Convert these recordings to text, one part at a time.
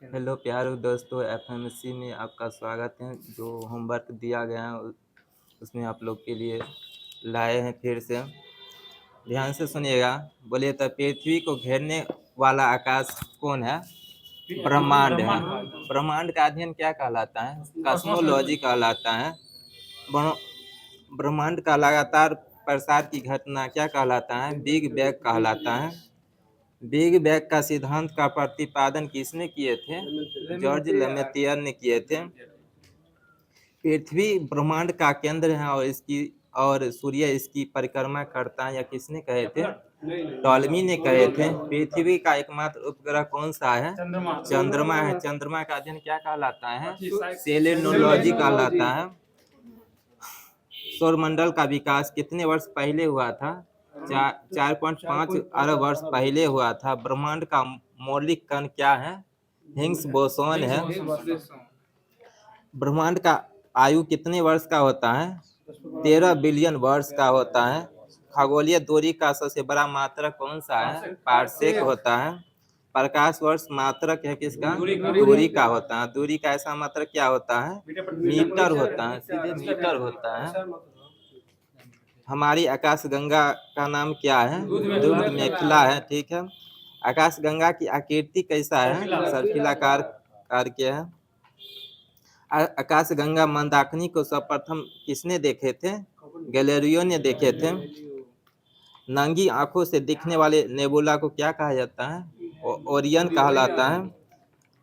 Hello प्यारे दोस्तों, FMC में आपका स्वागत है। जो होमवर्क दिया गया है उसमें आप लोग के लिए लाए हैं फिर से। ध्यान से सुनिएगा। बोलिए तो पृथ्वी को घेरने वाला आकाश कौन है? ब्रह्मांड है। ब्रह्मांड का अध्ययन क्या कहलाता है? कॉस्मोलॉजी कहलाता है। ब्रह्मांड का लगातार प्रसार की घटना क्या कहलाता है? बिग बैंग कहलाता है। बिग बैंग का सिद्धांत का प्रतिपादन किसने किए थे? जॉर्ज लेमेतियर ने किए थे। पृथ्वी ब्रह्मांड का केंद्र है और सूर्य इसकी परिक्रमा करता है, या किसने कहे थे? टॉलमी ने कहे थे। पृथ्वी का एकमात्र उपग्रह कौन सा है? चंद्रमा है। चंद्रमा का अध्ययन क्या कहलाता है? सेलेनोलॉजी कहलाता है। सौरमंडल का विकास कितने वर्ष पहले हुआ था? 4.5 अरब वर्ष पहले हुआ था। ब्रह्मांड का मौलिक कण क्या है? हिग्स बोसोन है। ब्रह्मांड का आयु कितने वर्ष का होता है? 13 बिलियन वर्ष का होता है। खगोलीय दूरी का सबसे बड़ा मात्रक कौन सा है? पारसेक होता है। प्रकाश वर्ष मात्रक है किसका? दूरी का होता है। दूरी का ऐसा मात्रक क्या होता है? मीटर होता है, सीधे मीटर होता है। हमारी आकाशगंगा का नाम क्या है? दुग्ध मेखला है। ठीक है। आकाशगंगा की आकृति कैसा है? सर्पिलाकार कार्य है। आकाशगंगा मंदाकिनी को सर्वप्रथम किसने देखे थे? गैलीलियो ने देखे थे। नंगी आंखों से दिखने वाले नेबुला को क्या कहा जाता है? ओरियन कहलाता है।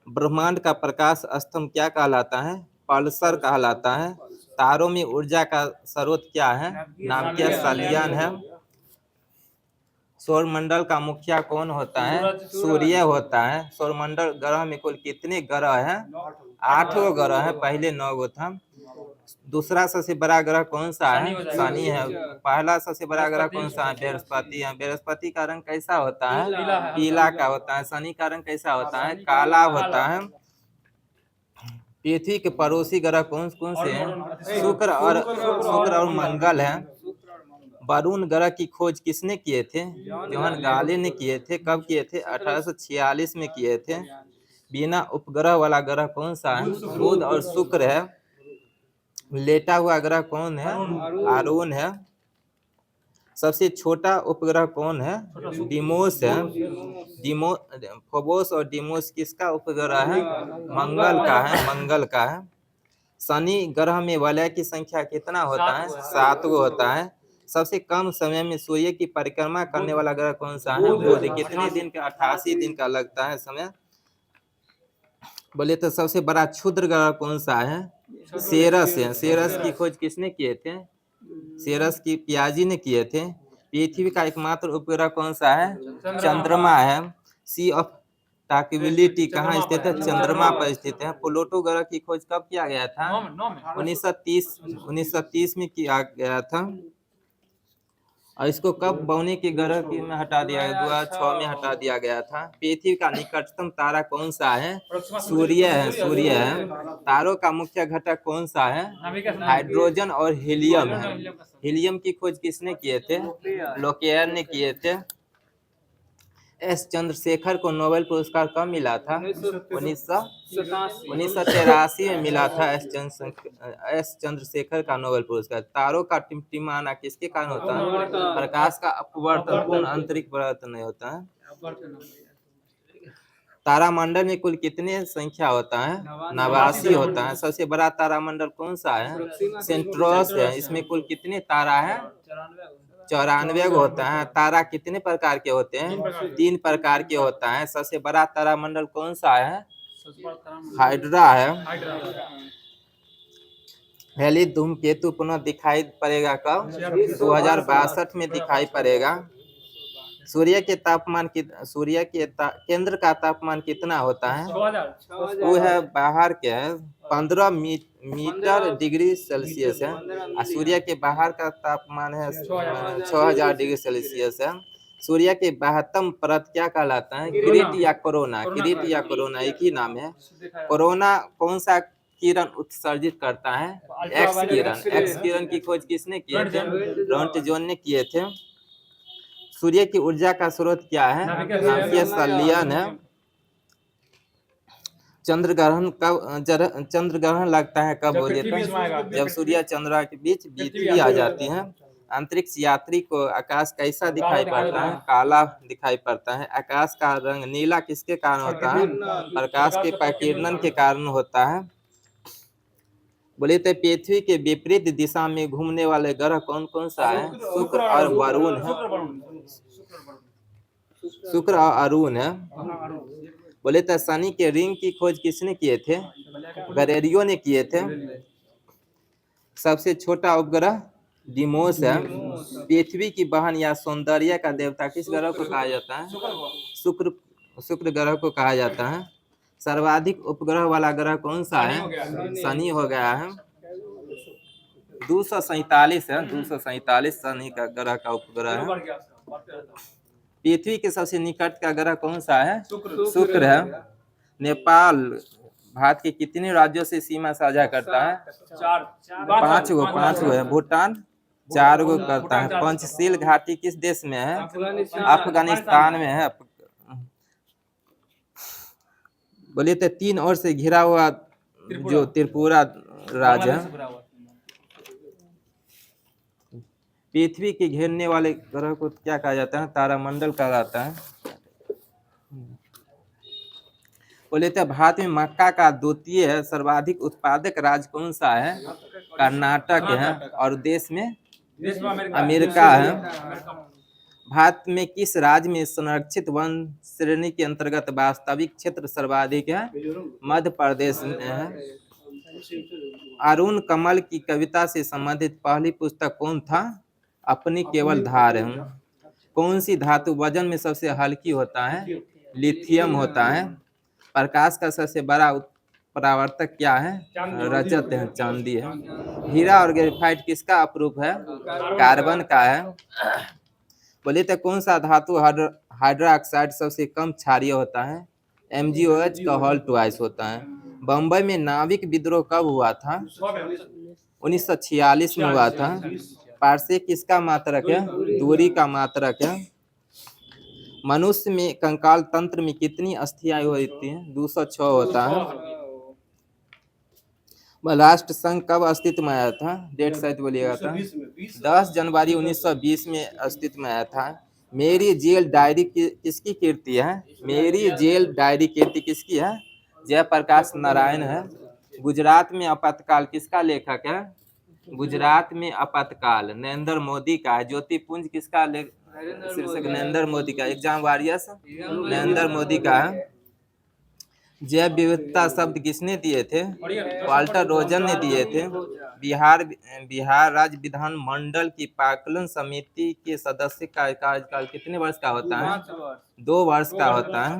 ब्रह्मांड का प्रकाश स्तंभ क्या कहलाता है? पल्सर कहलाता है। तारों में ऊर्जा का स्रोत क्या है? नाभिकीय संलयन है। सौरमंडल का मुखिया कौन होता है? सूर्य होता है। सौरमंडल ग्रह में कुल कितने ग्रह हैं? 8 ग्रह है। पहले 9 था। दूसरा सबसे बड़ा ग्रह कौन सा है? शनि है। पहला सबसे बड़ा ग्रह कौन सा है? बृहस्पति है। बृहस्पति का रंग कैसा होता है? पीला का होता है। शनि का रंग कैसा होता है? काला होता है। पृथ्वी के पड़ोसी ग्रह कौन कौन से हैं? शुक्र और मंगल है। वरुण ग्रह की खोज किसने किए थे? जोहन गाले ने किए थे। कब किए थे? 1846 में किए थे। बिना उपग्रह वाला ग्रह कौन सा है? बुध और शुक्र है। लेटा हुआ ग्रह कौन है? अरुण है। सबसे छोटा उपग्रह कौन है? डिमोस है। फोबोस और डिमोस किसका उपग्रह है? मंगल का है। मंगल का है। शनि ग्रह में वलय की संख्या कितना होता है? 7 होता है। सबसे कम समय में सूर्य की परिक्रमा करने वाला ग्रह कौन सा है? बुध। कितने दिन का? 88 दिन का लगता है समय। बोले तो सबसे बड़ा क्षुद्र ग्रह कौन सा है? सेरस है। सेरस की खोज किसने किए थे? सेरस की पियाजी ने किए थे। पृथ्वी का एकमात्र उपग्रह कौन सा है? चंद्रमा है। सी ऑफ ट्रैंक्विलिटी कहाँ स्थित है? चंद्रमा पर स्थित है। प्लूटो ग्रह की खोज कब किया गया था? 1930 में किया गया था। और इसको कब बौने के ग्रह में हटा दिया गया? 2006 में हटा दिया गया था। पृथ्वी का निकटतम तारा कौन सा है? सूर्य है। सूर्य है। तारों का मुख्य घटक कौन सा है? हाइड्रोजन और हीलियम है। हीलियम की खोज किसने किए थे? लोकेयर ने किए थे। एस चंद्रशेखर को नोबेल पुरस्कार कब मिला था? 1983 में मिला था। एस चंद्रशेखर का नोबेल पुरस्कार। तारों का टिमटिमाना किसके कारण होता है? प्रकाश का अपवर्तन। पूर्ण आंतरिक परिवर्तन नहीं होता है। तारामंडल में कुल कितने संख्या होता है? 89 होता है। सबसे बड़ा तारामंडल कौन सा है? सेंट्रोस है। इसमें कुल कितने तारा है? 94 होता है। तारा कितने प्रकार के होते हैं? 3 प्रकार के होता है। सबसे बड़ा तारामंडल कौन सा है? हाइड्रा है। हेली धूमकेतु पुनः दिखाई पड़ेगा कब? 2062 में दिखाई पड़ेगा। सूर्य के केंद्र का तापमान कितना होता है? वो है बाहर के है 15 मीटर डिग्री सेल्सियस है। और सूर्य के बाहर का तापमान है 6000 डिग्री सेल्सियस है। सूर्य के बाह्यतम परत क्या कहलाता है? किरीट या कोरोना? किरीट या कोरोना एक ही नाम है। कोरोना कौन सा किरण उत्सर्जित करता है? एक्स किरण। एक्स किरण की खोज किसने किए थे? रॉन्टजोन ने किए थे। सूर्य की ऊर्जा का स्रोत क्या है? नाभिकीय संलयन है। चंद्र ग्रहण लगता है कब बोलिए तो जब सूर्य चंद्रमा के बीच पृथ्वी आ जाती है। अंतरिक्ष यात्री को आकाश कैसा दिखाई पड़ता है? काला दिखाई पड़ता है। आकाश का रंग नीला किसके कारण होता है? प्रकाश के प्रकीर्णन के कारण होता है। बोले तो पृथ्वी के विपरीत दिशा में घूमने वाले ग्रह कौन कौन सा है? शुक्र और वरुण है। शुक्र और अरुण है। बोले तो शनि के रिंग की खोज किसने किए थे? गैलीलियो ने किए थे। सबसे छोटा उपग्रह डिमोस है। पृथ्वी की बहन या सौंदर्य का देवता किस ग्रह को कहा जाता है? शुक्र ग्रह को कहा जाता है। सर्वाधिक उपग्रह वाला ग्रह कौन सा है? शनि हो गया है। 247 है। 247 शनि का ग्रह का उपग्रह है। पृथ्वी के सबसे निकट का ग्रह कौन सा है? शुक्र है। नेपाल भारत के कितने राज्यों से सीमा साझा करता है? 5 गो है। भूटान 4 गो करता है। पंचशील घाटी किस देश में है? अफगानिस्तान में है। बोलिए तो 3 ओर से घिरा हुआ जो त्रिपुरा राज्य है। पृथ्वी के घेरने वाले ग्रह को क्या कहा जाता है? तारामंडल कहा जाता है। बोले तो भारत में मक्का का द्वितीय सर्वाधिक उत्पादक राज्य कौन सा है? कर्नाटक है। और देश में अमेरिका है। भारत में किस राज्य में संरक्षित वन श्रेणी के अंतर्गत वास्तविक क्षेत्र सर्वाधिक है? मध्य प्रदेश में है। अरुण कमल की कविता से संबंधित पहली पुस्तक कौन था? अपनी केवल धार है। कौन सी धातु वजन में सबसे हल्की होता है? लिथियम होता है। प्रकाश का सबसे बड़ा परावर्तक क्या है? रजत है, चांदी है। हीरा और ग्रेफाइट किसका अपरूप है? कार्बन का है। बोले तो कौन सा धातु हाइड्रोक्साइड सबसे कम क्षारीय होता है? MgOH का हॉल ट्वाइस होता है। बम्बई में नाविक विद्रोह कब हुआ था? 1946 में हुआ था। पारसेक किसका मात्रक है? दूरी का मात्रक है। मनुष्य में कंकाल तंत्र में कितनी अस्थियां होती हैं? 206 होता है। राष्ट्र संघ कब अस्तित्व में आया था? डेट शायद बोलिएगा था। 10 जनवरी 1920 में अस्तित्व में आया था। मेरी जेल डायरी किसकी कीर्ति है? मेरी जेल डायरी कीर्ति किसकी है? जयप्रकाश नारायण है। गुजरात में आपातकाल किसका लेखक है? गुजरात में आपातकाल नरेंद्र मोदी का है। ज्योतिपुंज किसका शीर्षक? नरेंद्र मोदी का। एग्जाम वॉरियर्स नरेंद्र मोदी का है। जैव विविधता शब्द किसने दिए थे? वाल्टर रोजन ने दिए थे। बिहार राज्य विधान मंडल की पाकलन समिति के सदस्य का कार्यकाल कितने वर्ष का होता है? 2 वर्ष का होता है।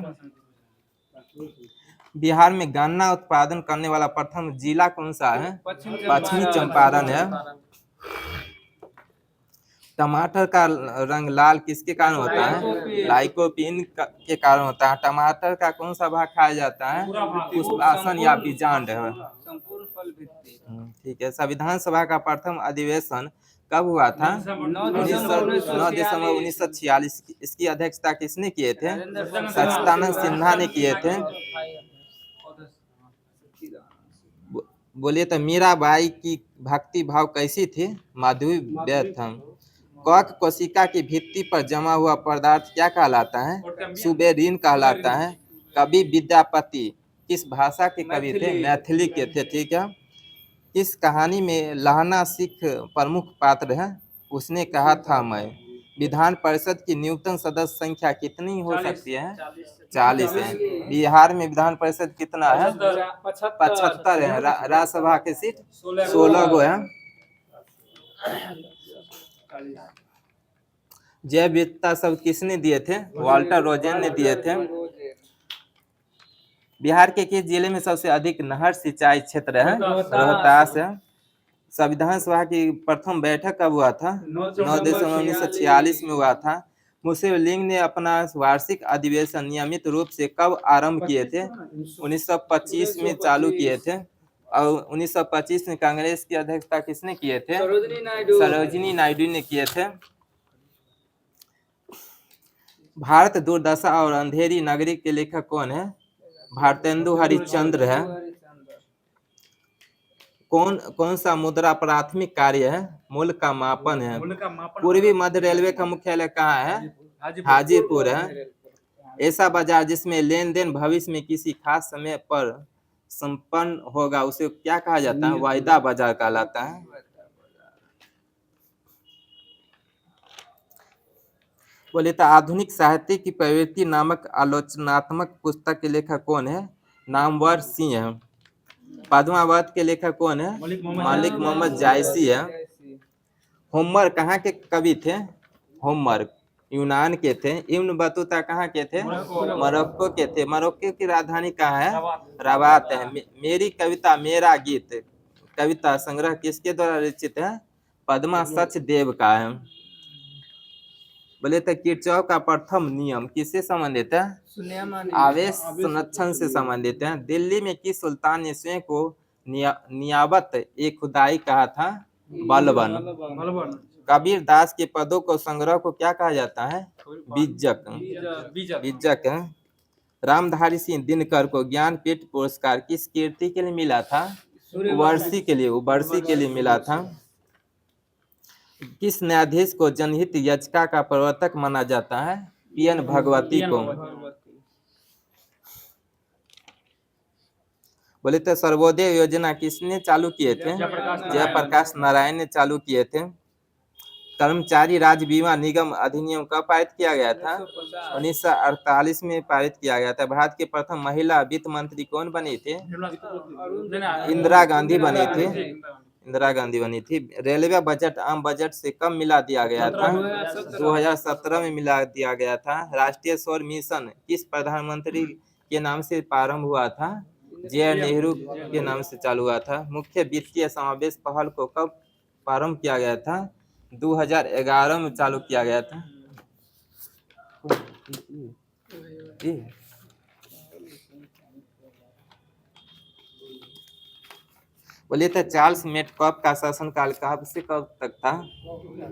बिहार में गन्ना उत्पादन करने वाला प्रथम जिला कौन सा है? पश्चिमी चंपारण है। टमाटर का रंग लाल किसके कारण होता है? लाइकोपीन के कारण होता है। टमाटर का कौन सा भाग खाया जाता है? पुष्पासन या बीजांड है। ठीक है। संविधान सभा का प्रथम अधिवेशन कब हुआ था? 9 दिसंबर 1946। इसकी अध्यक्षता किसने किए थे? सच्चिदानंद सिन्हा ने किए थे। बोलिए तो मीराबाई की भक्ति भाव कैसी थी? माधवी व्यथम। कवक कोशिका की भित्ति पर जमा हुआ पदार्थ क्या कहलाता है? सुबेरीन कहलाता है। कवि विद्यापति किस भाषा के कवि थे? मैथिली के थे। ठीक है। इस कहानी में लहना सिख प्रमुख पात्र है। उसने कहा था मैं। विधान परिषद की न्यूनतम सदस्य संख्या कितनी हो सकती है? 40 है। बिहार में विधान परिषद कितना है? 75 है। राज्यसभा के सीट 16 गो है। जैव विविधता शब्द किसने दिए थे? वाल्टर रोजन ने दिए थे। बिहार के किस जिले में सबसे अधिक नहर सिंचाई क्षेत्र है? रोहतास है। संविधान सभा की प्रथम बैठक कब हुआ था? 9 दिसंबर 1946 में हुआ था। मुस्लिम लीग ने अपना वार्षिक अधिवेशन नियमित रूप से कब आरंभ किए थे? 1925 में चालू किए थे। और 1925 में कांग्रेस की अध्यक्षता किसने किए थे? सरोजिनी नायडू ने किए थे। भारत दुर्दशा और अंधेरी नगरी के लेखक कौन है? भारतेंदु हरिश्चंद्र है। कौन सा मुद्रा प्राथमिक कार्य है? मूल्य का मापन है। पूर्वी मध्य रेलवे का मुख्यालय कहाँ है? हाजीपुर है। ऐसा बाजार जिसमें लेन देन भविष्य में किसी खास समय पर संपन्न होगा उसे क्या कहा जाता है? वायदा बाजार कहलाता है। बोले तो आधुनिक साहित्य की प्रवृत्ति नामक आलोचनात्मक पुस्तक के लेखक कौन है? नामवर सिंह है। पद्मावत के लेखक कौन है? मलिक मोहम्मद जायसी है। होमर कहाँ के कवि थे? होमर यूनान के थे। इब्न बतूता कहाँ के थे? मोरक्को के थे। मोरक्को की राजधानी कहाँ है? रबात है। मेरी कविता मेरा गीत कविता संग्रह किसके द्वारा रचित है? पद्मा सचदेव का है। बोले तो किरचॉफ का प्रथम नियम किससे संबंधित है? आवेश संरक्षण से संबंधित है। दिल्ली में किस सुल्तान ने स्वयं को नियाबत ए खुदाई कहा था? बलबन। कबीर दास के पदों को संग्रह को क्या कहा जाता है? बीजक। बीजक है। रामधारी सिंह दिनकर को ज्ञानपीठ पुरस्कार किस कीर्ति के लिए मिला था? उबरसी के लिए। उबरसी के लिए मिला था। किस न्यायाधीश को जनहित याचिका का प्रवर्तक माना जाता है? पीएन भगवती को। बोले तो सर्वोदय योजना किसने चालू किए थे? जयप्रकाश नारायण ने चालू किए थे। कर्मचारी राज्य बीमा निगम अधिनियम कब पारित किया गया था? 1948 में पारित किया गया था। भारत के प्रथम महिला वित्त मंत्री कौन बनी थी? इंदिरा गांधी बनी थी। इंदिरा गांधी बनी थी। रेलवे बजट आम बजट से कब मिला दिया गया था? 2017 में मिला दिया गया था। राष्ट्रीय सौर मिशन किस प्रधानमंत्री के नाम से प्रारंभ हुआ था? जे नेहरू के नाम से चालू हुआ था। मुख्य वित्तीय समावेश पहल को कब प्रारंभ किया गया था? 2011 में चालू किया गया था। बोले तो चार्ल्स मेटकॉफ का शासनकाल कब से कब तक था?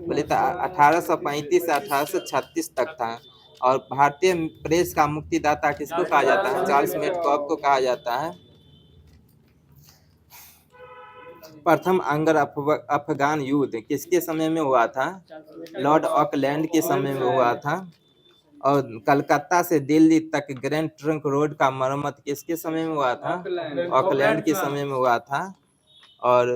बोले तो 1835 से 1836 तक था। और भारतीय प्रेस का मुक्तिदाता किसको कहा जाता है? चार्ल्स मेटकॉफ को कहा जाता है। प्रथम अंगर अफगान युद्ध किसके समय में हुआ था? लॉर्ड ऑकलैंड के समय में हुआ था। और कलकत्ता से दिल्ली तक ग्रैंड ट्रंक रोड का मरम्मत किसके समय में हुआ था? ऑकलैंड के समय में हुआ था। और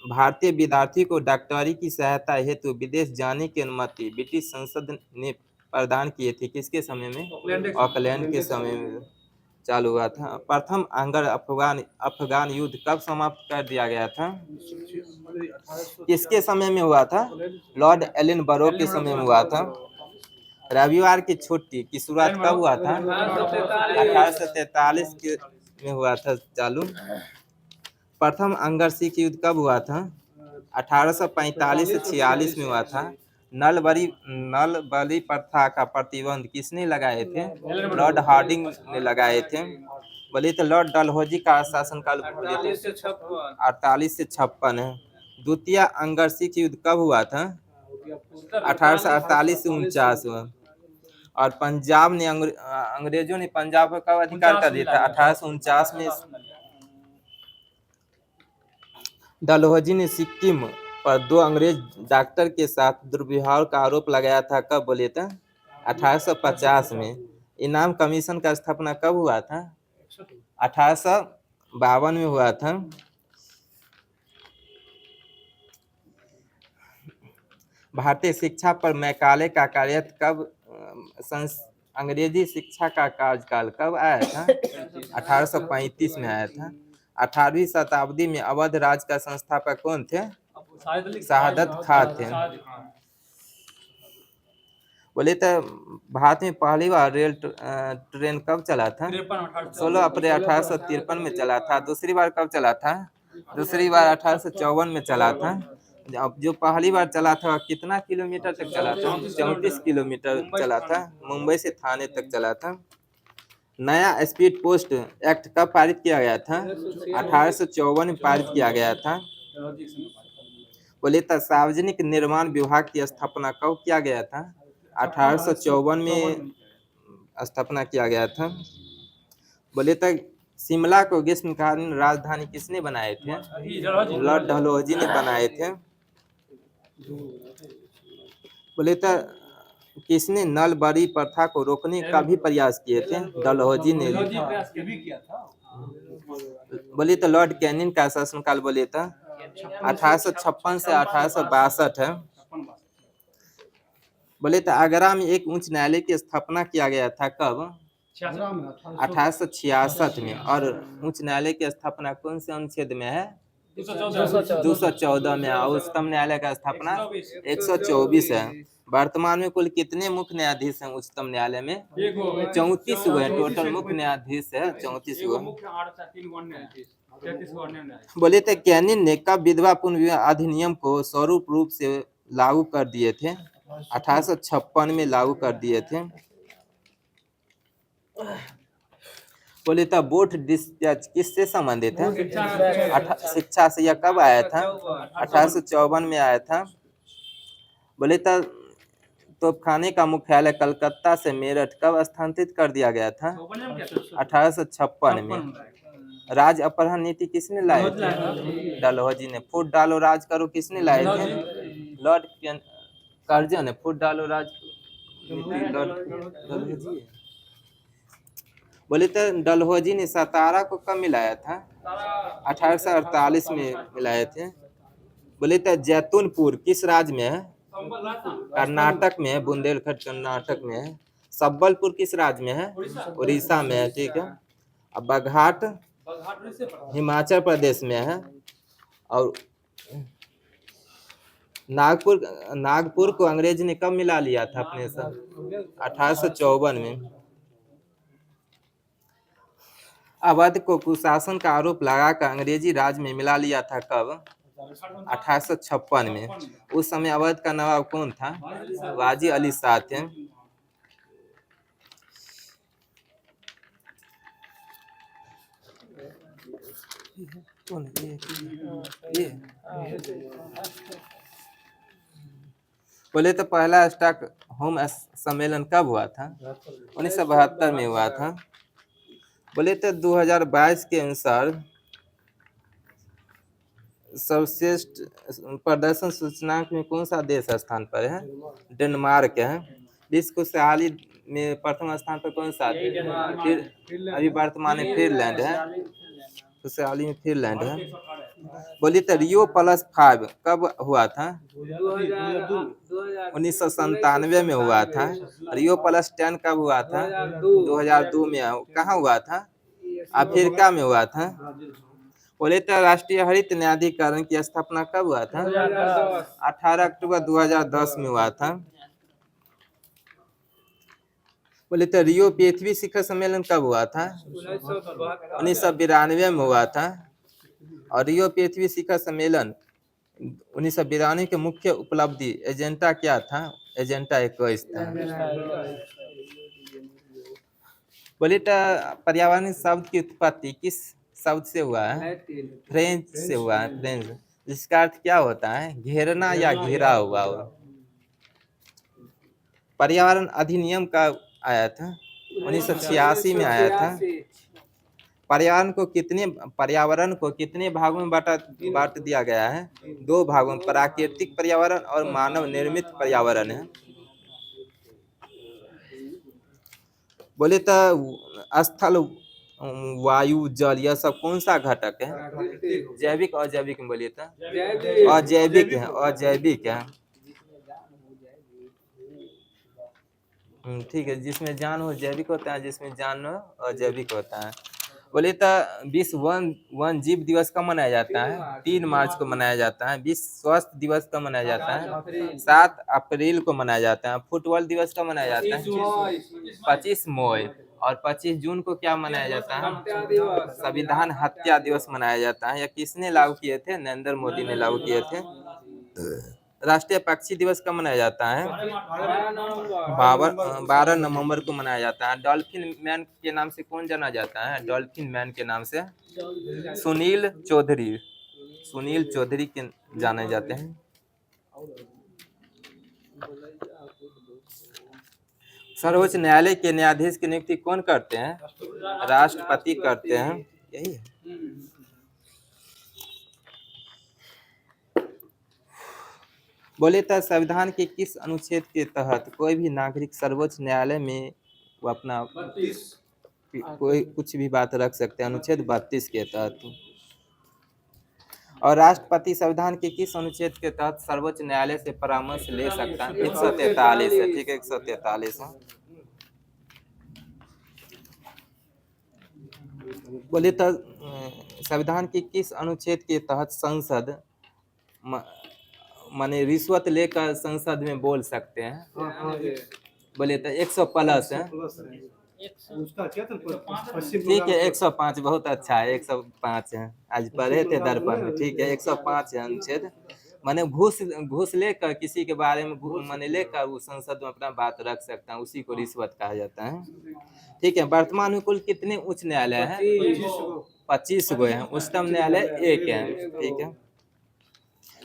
भारतीय विद्यार्थी को डॉक्टरी की सहायता हेतु विदेश जाने की अनुमति ब्रिटिश संसद ने प्रदान किए थे किसके समय में? ऑकलैंड के समय में चालू हुआ था। प्रथम अंगर अफगान युद्ध कब समाप्त कर दिया गया था? किसके समय में हुआ था? लॉर्ड एलन बरो के समय में हुआ था। रविवार की छुट्टी की शुरुआत कब हुआ था? 1843 में हुआ था चालू। प्रथम अंगर सिख युद्ध कब हुआ था? 1845 से 46 में हुआ था। नल बलि प्रथा का प्रतिबंध किसने लगाए थे? लॉर्ड हार्डिंग ने लगाए थे। बोले तो लॉर्ड डलहौजी का शासनकाल 48 से 56 है। द्वितीय अंगर सिख युद्ध कब हुआ था? 1848 से 49 हुआ। और पंजाब ने अंग्रेजों ने पंजाब पर कब अधिकार कर दिया था? 1849 में। डलहौजी ने सिक्किम पर 2 अंग्रेज डॉक्टर के साथ दुर्व्यवहार का आरोप लगाया था। कब बोले था? 1850 में। इनाम कमीशन का स्थापना कब हुआ था? 1852 में हुआ था। भारतीय शिक्षा पर मैकाले का कार्य कब अंग्रेजी शिक्षा का कार्यकाल कब आया था? 1835 में आया था। 18वीं शताब्दी में अवध राज का संस्थापक कौन थे? शहादत खां थे। बोले तो भारत में पहली बार रेल ट्रेन कब चला था? 16 अप्रैल 1853 में चला था। दूसरी बार कब चला था? दूसरी बार 1854 में चला था। अब जो पहली बार चला था कितना किलोमीटर तक चला था? 34 किलोमीटर चला था। मुंबई से थाने तक चला था। नया स्पीड पोस्ट एक्ट कब पारित किया गया था? 1854 में पारित किया गया था। बोले तो सार्वजनिक निर्माण विभाग की स्थापना कब किया गया था? 1854 में स्थापना किया गया था। बोले तो शिमला को ग्रीष्मकालीन राजधानी किसने बनाए थे? लॉर्ड डलहौजी ने बनाए थे। बोले तो किसने नलबरी प्रथा को रोकने का भी प्रयास किए थे? डलहौजी ने। बोले तो लॉर्ड कैनिंग का शासनकाल बोले तो 1856 से 1862 है। बोले तो आगरा में एक उच्च न्यायालय की स्थापना किया गया था कब? 1866 में। और उच्च न्यायालय की स्थापना कौन से अनुच्छेद में है? 214 में। और उच्चतम न्यायालय का स्थापना 124 है। वर्तमान में कुल कितने मुख्य न्यायाधीश हैं उच्चतम न्यायालय में? 34 गो है टोटल मुख्य न्यायाधीश है, 34 गो। बोले थे कैनिंग ने कब विधवा पुनर्विवाह अधिनियम को स्वरूप रूप से लागू कर दिए थे? 1856 में लागू कर दिए थे। बोले था वोट डिस्पैच किससे संबंधित है? शिक्षा से। यह कब आया था? 1854 में आया था। बोले था तोपखाने का मुख्यालय कलकत्ता से मेरठ कब स्थानांतरित कर दिया गया था? 1856 में। राज अपहरण नीति किसने लाए थे? डलहौजी ने। फूट डालो राज करो किसने लाए थे? लॉर्ड कर्जन ने। फूट डालो राज डलहौजी। बोले तो डलहौजी ने सतारा को कब मिलाया था? 1848 में मिलाए थे। बोले तो जैतूनपुर किस राज्य में है? कर्नाटक में है। बुंदेलखंड कर्नाटक में है। सम्बलपुर किस राज्य में है? उड़ीसा में है। ठीक है। अब बाघाट हिमाचल प्रदेश में है। और नागपुर को अंग्रेज ने कब मिला लिया था अपने साथ? 1854 में। अवध को कुशासन का आरोप लगाकर अंग्रेजी राज में मिला लिया था कब? 1856 में। उस समय अवध का नवाब कौन था? वाजी अली शाह थे। बोले तो पहला स्टॉक होम सम्मेलन कब हुआ था? 1972 में हुआ था। बोले तो 2022 के अनुसार सर्वश्रेष्ठ प्रदर्शन सूचकांक में कौन सा देश स्थान पर है? डेनमार्क है। विश्व खुशहाली में प्रथम स्थान पर कौन सा? फिर अभी वर्तमान में फिनलैंड है। खुशहाली में फिनलैंड है। बोली तो रियो +5 कब हुआ था? 1997 में हुआ था। रियो +10 कब हुआ था? 2002 में। कहाँ हुआ था? अफ्रीका में हुआ था। बोले तो राष्ट्रीय हरित न्यायाधिकरण की स्थापना कब हुआ था? 18 अक्टूबर 2010 में हुआ था। बोले तो रियो 5वीं शिखर सम्मेलन कब हुआ था? 1992 में हुआ था। और रियो 5वीं शिखर सम्मेलन 1992 के मुख्य उपलब्धि एजेंडा क्या था? एजेंडा 21 था। बोले तो पर्यावरण शब्द की उत्पत्ति किस शब्द से हुआ है? फ्रेंच से हुआ है। फ्रेंच। जिसका अर्थ क्या होता है? घेरना या घेरा हुआ। पर्यावरण अधिनियम कब आया था? 1986 में आया था। पर्यावरण को कितने भागों में बांट दिया गया है? 2 भागों में। प्राकृतिक पर्यावरण और मानव निर्मित पर्यावरण है। बोले तो स्थल वायु जल यह सब कौन सा घटक है? जैविक और अजैविक में बोलिए तो अजैविक है। अजैविक है। ठीक है। जिसमें जान हो जैविक होता है, जिसमें जान हो अजैविक होता है। बोले तो विश्व वन जीव दिवस कब मनाया जाता है? 3 मार्च को मनाया जाता है। विश्व स्वास्थ्य दिवस कब मनाया जाता है? 7 अप्रैल को मनाया जाता है। फुटबॉल दिवस कब मनाया जाता है? 25 मई। और 25 जून को क्या मनाया जाता है? संविधान हत्या दिवस मनाया जाता है। यह किसने लागू किए थे? नरेंद्र मोदी ने लागू किए थे। राष्ट्रीय पक्षी दिवस कब मनाया जाता है? 12 नवंबर को मनाया जाता है। डॉल्फिन मैन के नाम से कौन जाना जाता है? डॉल्फिन मैन के नाम से सुनील चौधरी। सुनील चौधरी के जाने जाते हैं। सर्वोच्च न्यायालय के न्यायाधीश की नियुक्ति कौन करते हैं? राष्ट्रपति करते हैं। यही है। बोले तो संविधान के किस अनुच्छेद के तहत कोई भी नागरिक सर्वोच्च न्यायालय में वो अपना कोई कुछ भी बात रख सकते हैं? अनुच्छेद 32 के तहत। और राष्ट्रपति संविधान के किस अनुच्छेद के तहत सर्वोच्च न्यायालय से परामर्श ले सकता है? 143 है। ठीक है, 143 है। बोले तो संविधान के किस अनुच्छेद के तहत संसद माने रिश्वत लेकर संसद में बोल सकते हैं? बोले तो 100+ है। ठीक है, 105 बहुत अच्छा है। 105 है, आज पढ़े थे दर्पण में। ठीक है, 105 है अनुच्छेद। माने घूस लेकर किसी के बारे में माने लेकर वो संसद में अपना बात रख सकता है, उसी को रिश्वत कहा जाता है। ठीक है, वर्तमान में कुल कितने उच्च न्यायालय हैं? 25 गो है। उच्चतम न्यायालय 1 है। ठीक है,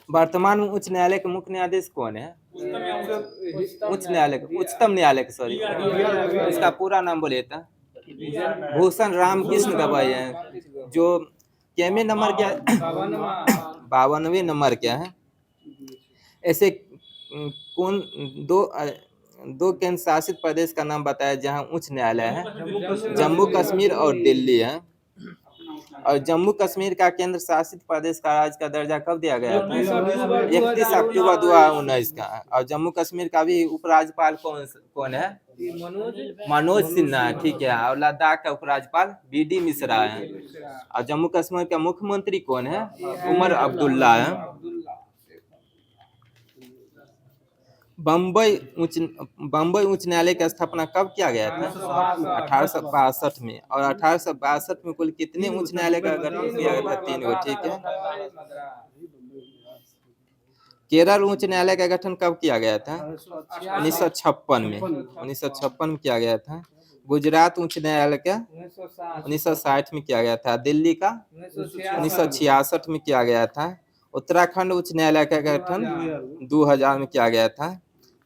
वर्तमान में उच्च न्यायालय के मुख्य न्यायाधीश कौन है? उच्च न्यायालय उच्चतम न्यायालय सॉरी, इसका पूरा नाम बोले तो भूषण राम कृष्ण गवाई है। जो केमे नंबर क्या? 52वें नंबर क्या है? ऐसे कौन दो केंद्र शासित प्रदेश का नाम बताया जहां उच्च न्यायालय है? जम्मू कश्मीर और दिल्ली है। और जम्मू कश्मीर का केंद्र शासित प्रदेश का राज्य का दर्जा कब दिया गया था? 31 अक्टूबर 2019 का। और जम्मू कश्मीर का भी उपराज्यपाल कौन है? मनोज सिन्हा। ठीक है, और लद्दाख का उपराज्यपाल BD मिश्रा है। और जम्मू कश्मीर का मुख्यमंत्री कौन है? उमर अब्दुल्ला है। बम्बई उच्च न्यायालय की स्थापना कब किया गया था? 1862 में। और 1862 में कुल कितने उच्च न्यायालय का गठन किया गया था? 3 गो। ठीक है, केरल उच्च न्यायालय का गठन कब किया गया था? 1956 में। 1956 में किया गया था। गुजरात उच्च न्यायालय का 1960 में किया गया था। दिल्ली का 1966 में किया गया था। उत्तराखंड उच्च न्यायालय का गठन 2000 में किया गया था।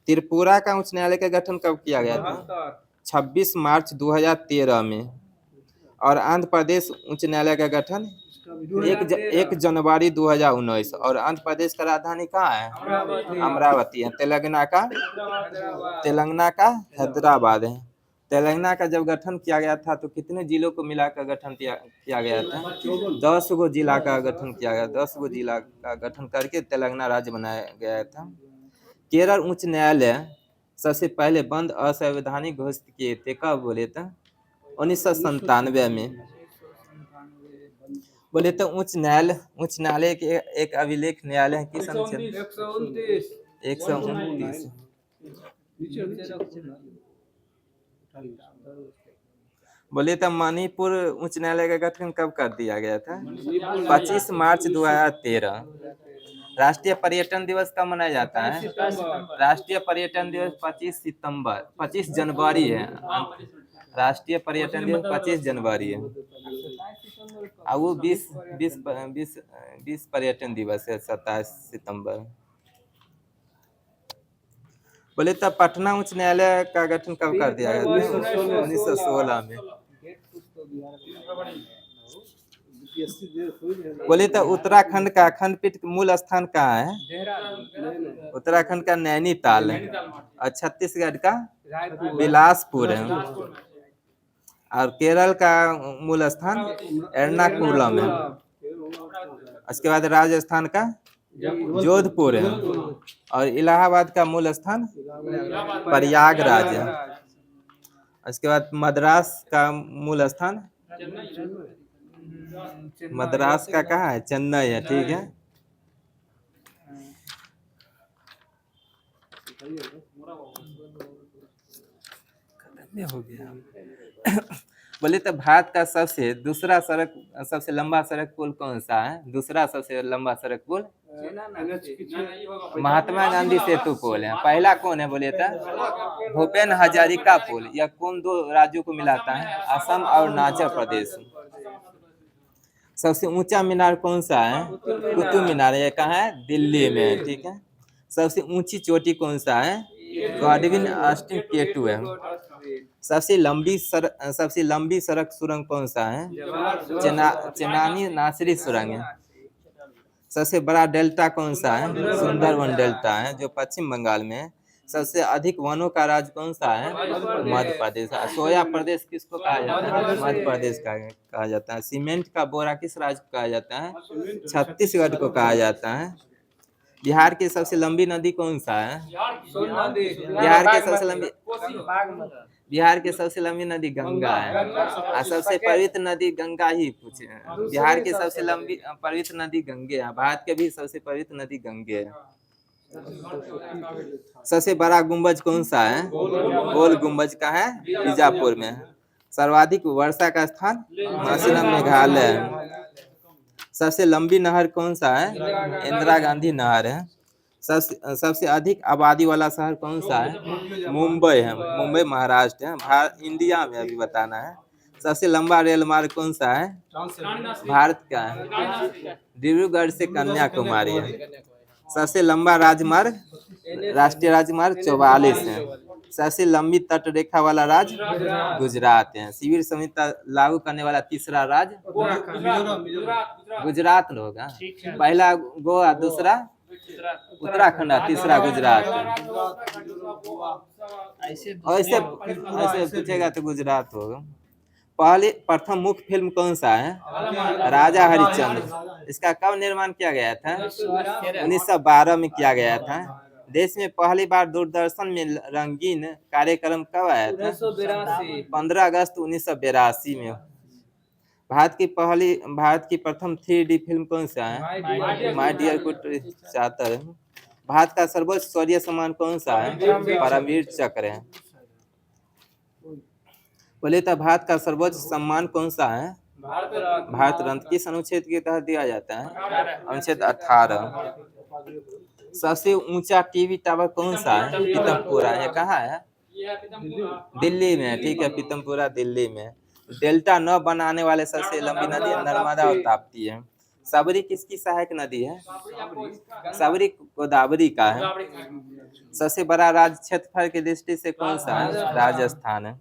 त्रिपुरा का उच्च न्यायालय का गठन कब किया गया था? 26 मार्च 2013 में। और आंध्र प्रदेश उच्च न्यायालय का गठन 1 जनवरी 2019। और आंध्र प्रदेश का राजधानी कहाँ है? अमरावती है। तेलंगाना का हैदराबाद है। तेलंगाना का जब गठन किया गया था तो कितने जिलों को मिलाकर गठन किया गया था? 10 गो जिला का गठन किया गया। 10 गो जिला का गठन करके तेलंगाना राज्य बनाया गया था। केरल उच्च न्यायालय सबसे पहले बंद असंवैधानिक घोषित किए थे कब? बोले तो 1997 में। बोले तो उच्च न्यायालय के एक अभिलेख न्यायालय की संख्या 129। बोले तो मणिपुर उच्च न्यायालय का गठन कब कर दिया गया था? 25 मार्च 2013। राष्ट्रीय पर्यटन दिवस कब मनाया जाता है? राष्ट्रीय पर्यटन दिवस 25 जनवरी है। राष्ट्रीय पर्यटन दिवस 25 जनवरी है। और वो 20 पर्यटन दिवस है 27 सितंबर। बोले तब पटना उच्च न्यायालय का गठन कब कर दिया गया था? 1916 में। बोले तो उत्तराखंड का खंडपीठ मूल स्थान कहाँ है? उत्तराखंड का नैनीताल है। और छत्तीसगढ़ का बिलासपुर है। और केरल का मूल स्थान एर्नाकुलम है। उसके बाद राजस्थान का जोधपुर है। और इलाहाबाद का मूल स्थान प्रयागराज है। उसके बाद मद्रास का मूल स्थान मद्रास का कहाँ है? चेन्नई है। ठीक है, हो गया। बोले तो भारत का सबसे लंबा सड़क पुल कौन सा है? दूसरा सबसे लंबा सड़क पुल महात्मा गांधी सेतु पुल है। पहला कौन है? बोले तो भूपेन हजारिका पुल। यह कौन 2 राज्यों को मिलाता है? असम और अरुणाचल प्रदेश। सबसे ऊंचा मीनार कौन सा है? कुतुब मीनार। ये कहाँ है? दिल्ली में। ठीक है, सबसे ऊंची चोटी कौन सा है? गॉडविन ऑस्टिन केटू है। सबसे लंबी सड़क सुरंग कौन सा है? चेनानी नासरी सुरंग है। सबसे बड़ा डेल्टा कौन सा है? सुंदरवन डेल्टा है जो पश्चिम बंगाल में है। सबसे अधिक वनों का राज्य कौन सा है? मध्य प्रदेश। सोया प्रदेश किसको कहा जाता है? मध्य प्रदेश का कहा जाता है। सीमेंट का बोरा किस राज्य को कहा जाता है? छत्तीसगढ़ को कहा जाता है। बिहार की सबसे लंबी नदी कौन सा है? बिहार की सबसे लंबी नदी गंगा है। और सबसे पवित्र नदी गंगा ही पूछे हैं। बिहार की सबसे लंबी पवित्र नदी गंगे है। भारत के भी सबसे पवित्र नदी गंगे है। सबसे बड़ा गुंबज कौन सा है? गोल गुंबज का है, बीजापुर में है। सर्वाधिक वर्षा का स्थान मासीराम मेघालय है। सबसे लंबी नहर कौन सा है? इंदिरा गांधी नहर है। सबसे अधिक आबादी वाला शहर कौन सा है? मुंबई है। मुंबई महाराष्ट्र है। इंडिया में अभी बताना है। सबसे लंबा रेल मार्ग कौन सा है? भारत का है, डिब्रूगढ़ से कन्याकुमारी है। सबसे लंबा राजमार्ग राष्ट्रीय राजमार्ग 44 है। सबसे लंबी तट रेखा वाला राज्य गुजरात है। शिविर संहिता लागू करने वाला तीसरा राज्य गुजरात होगा। पहला गोवा, दूसरा उत्तराखंड, तीसरा गुजरात। ऐसे पूछेगा तो गुजरात होगा। प्रथम मुख्य फिल्म कौन सा है? राजा हरिश्चंद्र। इसका कब निर्माण किया गया था? 1912 में किया गया था। देश में पहली बार दूरदर्शन में रंगीन कार्यक्रम कब आया था? 15 अगस्त 1982 में। भारत की प्रथम 3D फिल्म कौन सा है? माय डियर चाहता। भारत का सर्वोच्च शौर्य सम्मान कौन सा है? परमवीर चक्र है। बोले तो भारत का सर्वोच्च सम्मान कौन सा है? भारत रत्न। किस अनुच्छेद के तहत दिया जाता है? अनुच्छेद 18। सबसे ऊंचा टीवी टावर कौन सा है? पीतमपुरा। ये कहाँ है? दिल्ली में। ठीक है, पीतमपुरा दिल्ली में। डेल्टा न बनाने वाले सबसे लंबी नदी नर्मदा और ताप्ती है। सबरी किसकी सहायक नदी है? सबरी गोदावरी का है। सबसे बड़ा राज्य क्षेत्रफल की दृष्टि से कौन सा है? राजस्थान है।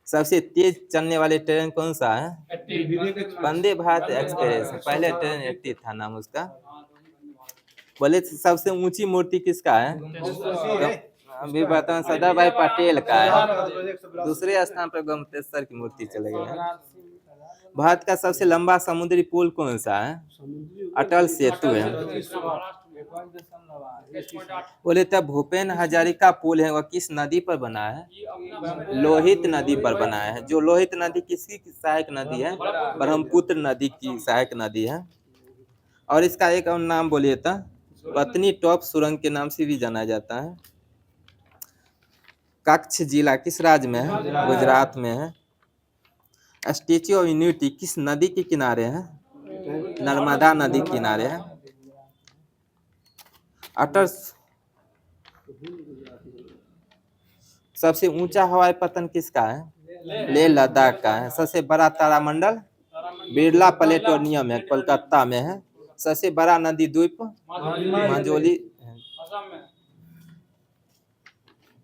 सबसे तेज चलने वाली ट्रेन कौन सा है? वंदे भारत एक्सप्रेस। पहले ट्रेन 80 था नाम उसका। बोले सबसे ऊंची मूर्ति किसका है? अभी बता, सरदार भाई पटेल का है। दूसरे स्थान पर गोमतेश्वर की मूर्ति चले गए। भारत का सबसे लंबा समुद्री पुल कौन सा है? अटल सेतु है। बोले तब भूपेन हजारिका पुल है वह किस नदी पर बना है? लोहित नदी पर बना है। जो लोहित नदी किसकी सहायक नदी है? ब्रह्मपुत्र नदी की सहायक नदी है। और इसका एक और नाम बोलिए तो पत्नी टॉप सुरंग के नाम से भी जाना जाता है। कच्छ जिला किस राज्य में है? गुजरात में है। स्टैच्यू ऑफ यूनिटी किस नदी के किनारे है? नर्मदा नदी के किनारे है। अटल सबसे ऊंचा हवाई पतन किसका है? लेह लद्दाख का है। सबसे बड़ा तारामंडल बिरला प्लेनेटोरियम है, कोलकाता में है। सबसे बड़ा नदी द्वीप मंजोली।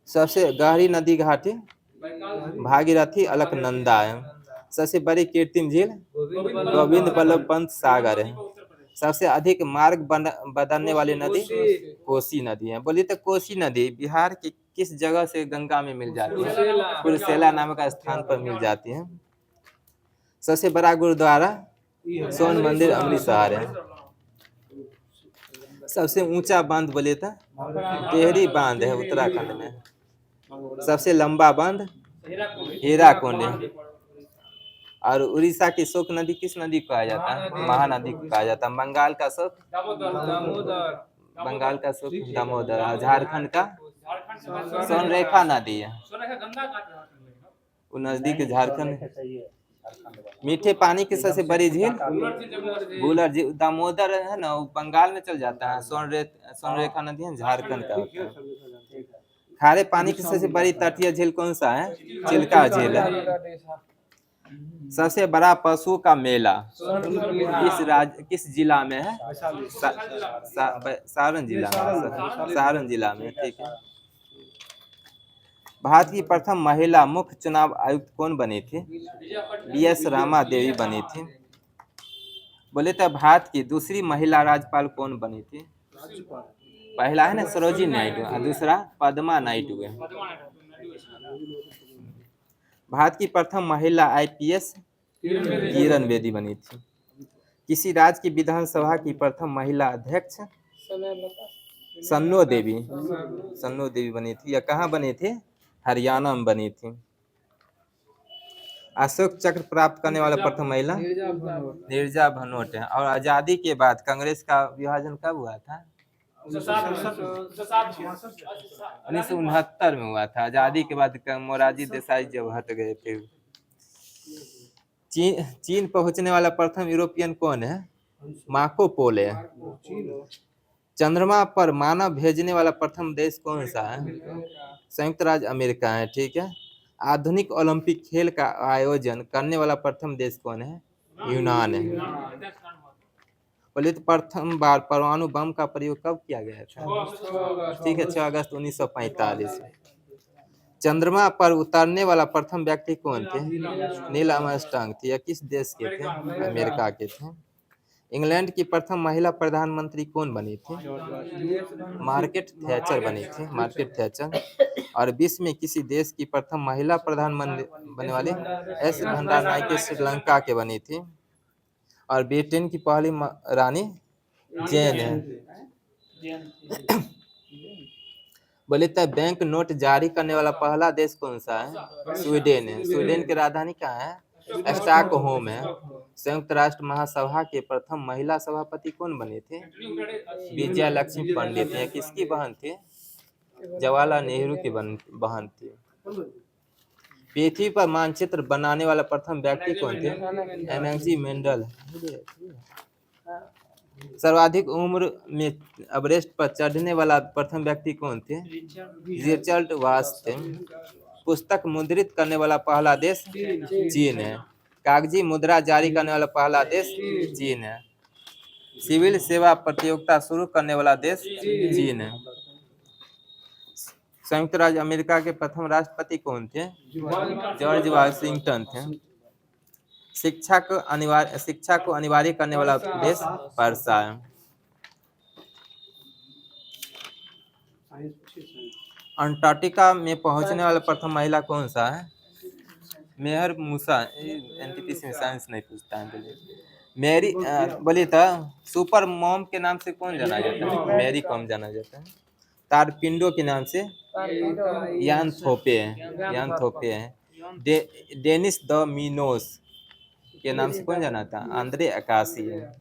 सबसे गहरी नदी घाटी भागीरथी अलकनंदा है। सबसे बड़ी कृत्रिम झील गोविंद बल्लभ पंत सागर है। सबसे अधिक मार्ग बदलने वाली नदी कोसी नदी है। बोलिए तो कोसी नदी बिहार की किस जगह से गंगा में मिल जाती है? कुर्सेला नामक स्थान पर मिल जाती है। सबसे बड़ा गुरुद्वारा सोन मंदिर अमृतसर है। सबसे ऊंचा बांध बोले तो टेहरी बांध है, उत्तराखंड में। सबसे लंबा बांध हीराकुंड है। और उड़ीसा की शोक नदी किस नदी को कहा जाता है? महानदी को कहा जाता है। बंगाल का शोक दामोदर। और झारखंड का सोनरेखा नदी है। वो नजदीक झारखंड। मीठे पानी की सबसे बड़ी झील बुलर झील। दामोदर है ना, वो बंगाल में चल जाता है। सोनरेखा नदी है झारखंड का होता है। खारे पानी की सबसे बड़ी तटीय झील कौन सा है? चिल्का झील है। सबसे बड़ा पशु का मेला किस जिला में है? सारण जिला में। ठीक है। भारत की प्रथम महिला मुख्य चुनाव आयुक्त कौन बनी थी? BS रामा देवी बनी थी। बोले तो भारत की दूसरी महिला राज्यपाल कौन बनी थी? पहला है ना सरोजिनी नायडू और दूसरा पद्मा नायडू है। भारत की प्रथम महिला IPS किरण बेदी बनी थी। किसी राज्य की विधानसभा की प्रथम महिला अध्यक्ष? सन्नो देवी बनी थी। या कहाँ बनी थी? हरियाणा में बनी थी। अशोक चक्र प्राप्त करने वाला प्रथम महिला? नीरजा भनोट है। और आजादी के बाद कांग्रेस का विभाजन कब हुआ था? 1969 में हुआ था। आजादी के बाद मोरारजी देसाई जब हट गए थे। चीन पहुंचने वाला प्रथम यूरोपियन कौन है? मार्को पोलो है। चंद्रमा पर मानव भेजने वाला प्रथम देश कौन सा है? संयुक्त राज्य अमेरिका है। ठीक है। आधुनिक ओलंपिक खेल का आयोजन करने वाला प्रथम देश कौन है? यूनान है। बोले तो प्रथम बार परमाणु बम का प्रयोग कब किया गया था? ठीक है, 6 अगस्त 1945। चंद्रमा पर उतरने वाला प्रथम व्यक्ति कौन थे? नील आर्मस्ट्रांग थे। यह किस देश के थे? अमेरिका के थे। इंग्लैंड की प्रथम महिला प्रधानमंत्री कौन बनी थी? मार्gaरेट थैचर बनी थी। मार्gaरेट थैचर। और विश्व में किसी देश की प्रथम महिला प्रधानमंत्री बनने वाली? एस भंडारनायके श्रीलंका के बनी थी। और ब्रिटेन की पहली रानी जेन है। बोले तो बैंक नोट जारी करने वाला पहला देश कौन सा है? स्वीडन है। स्वीडन की राजधानी कहाँ है? स्टॉकहोम है। संयुक्त राष्ट्र महासभा के प्रथम महिला सभापति कौन बने थे? विजया लक्ष्मी पंडित है। किसकी बहन थी? जवाहरलाल नेहरू की बहन थी। पृथ्वी पर मानचित्र बनाने वाला प्रथम व्यक्ति कौन थे? एनजी मेंडल। सर्वाधिक उम्र में एवरेस्ट पर चढ़ने वाला प्रथम व्यक्ति कौन थे? रिचर्ड वास थे। पुस्तक मुद्रित करने वाला पहला देश? चीन है। कागजी मुद्रा जारी करने वाला पहला देश? चीन है। सिविल सेवा प्रतियोगिता शुरू करने वाला देश? चीन है। संयुक्त राज्य अमेरिका के प्रथम राष्ट्रपति कौन थे? जॉर्ज वाशिंगटन थे। शिक्षा को अनिवार्य करने वाला देश? पर्सा है। अंटार्कटिका में पहुंचने वाला प्रथम महिला कौन सा है? मेहर मूसा। एनटीपीसी में साइंस नहीं पूछता है। मैरी बोली था सुपर मॉम के नाम से कौन जाना जाता है? मैरी कॉम जाना जाता है। तारपिंडो के नाम से? यान थोपे है। डेनिस द मिनोस के नाम से कौन जाना था? आंद्रे अकासी है।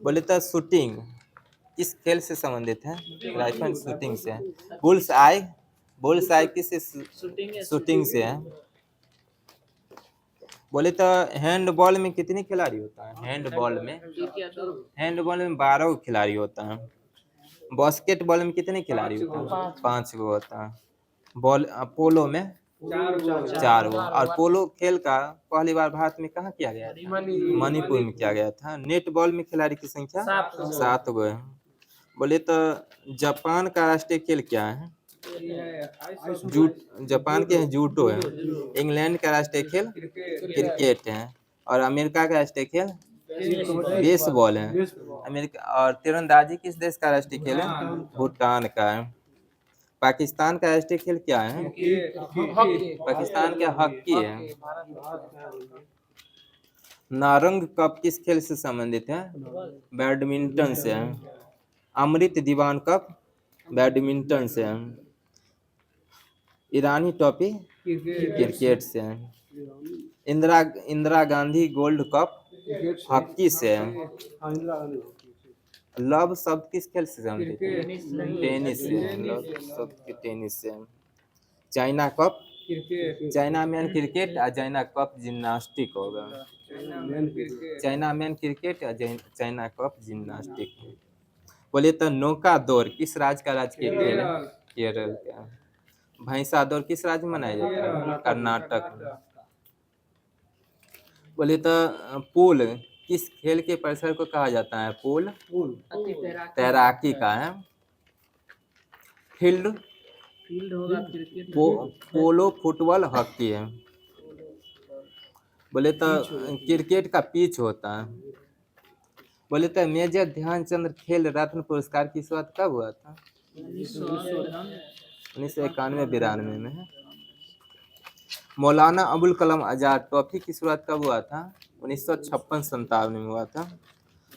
बोले तो शूटिंग किस खेल से संबंधित है? राइफल शूटिंग से है। बुल्स आई किस शूटिंग से है? बोले तो हैंडबॉल में कितने खिलाड़ी होता है? हैंडबॉल में 12 खिलाड़ी होता है। बास्केटबॉल में कितने खिलाड़ी होते हैं? 5 गो होता है। पोलो में 4 गो। और पोलो खेल का पहली बार भारत में कहाँ किया गया था? मणिपुर में किया गया था। नेट बॉल में खिलाड़ी की संख्या 7 गो है। बोले तो जापान का राष्ट्रीय खेल क्या है? जापान के जूडो है। इंग्लैंड का राष्ट्रीय खेल क्रिकेट है। और अमेरिका का राष्ट्रीय खेल बेसबॉल है। अमेरिका। और तीरंदाजी किस देश का राष्ट्रीय खेल है? भूटान का है। पाकिस्तान का राष्ट्रीय खेल क्या है? पाकिस्तान का हॉकी है। नारंग कप किस खेल से संबंधित है? बैडमिंटन से है। अमृत दीवान कप बैडमिंटन से है। ईरानी टॉफी क्रिकेट से है। Indira Gandhi gold cup hockey से है। लव शब्द किस खेल से संबंधित है? टेनिस से है। लव शब्द टेनिस से है। China cup China man cricket और चाइना कप जिम्नास्टिक होगा। चाइना मैन क्रिकेट और चाइना कप जिम्नास्टिक। बोले तो नौका दौड़ किस राज्य का राजकीय खेल है? केरल का। भैंसा दौड़ किस राज्य में मनाया जाता है? कर्नाटक। बोले तो पूल किस खेल के परिसर को कहा जाता है? पूल तैराकी का है। फील्ड फील्ड होगा क्रिकेट पोलो फुटबॉल हॉकी है। बोले तो क्रिकेट का पिच होता है। बोले तो मेजर ध्यानचंद खेल रत्न पुरस्कार की शुरुआत कब हुआ था? 1991-92 में है। मौलाना अबुल कलाम आजाद ट्रॉफी की शुरुआत कब हुआ था? 1956-57 में हुआ था।